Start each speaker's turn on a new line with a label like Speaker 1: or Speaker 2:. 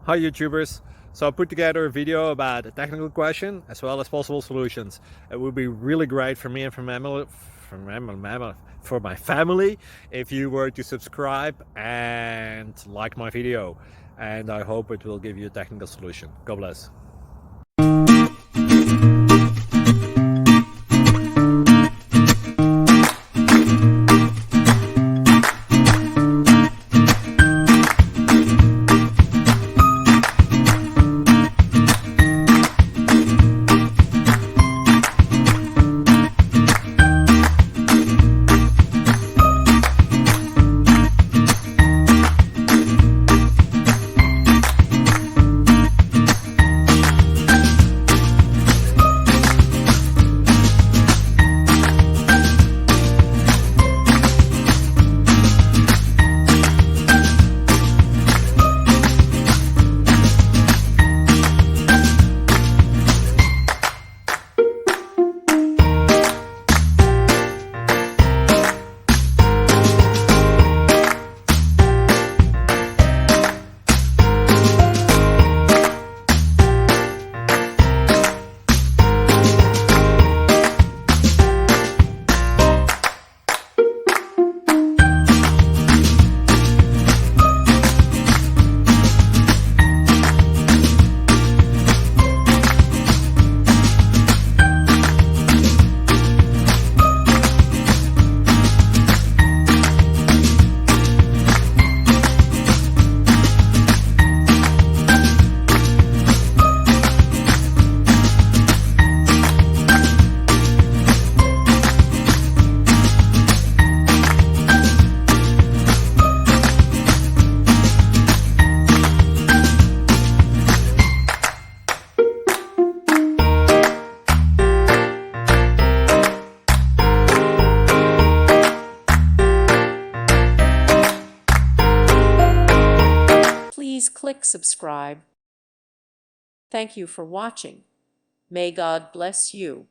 Speaker 1: Hi YouTubers! So I put together a video about a technical question as well as possible solutions. It would be really great for me and for my family if you were to subscribe and like my video, and I hope it will give you a technical solution. God bless.
Speaker 2: Please click subscribe. Thank you for watching. May God bless you.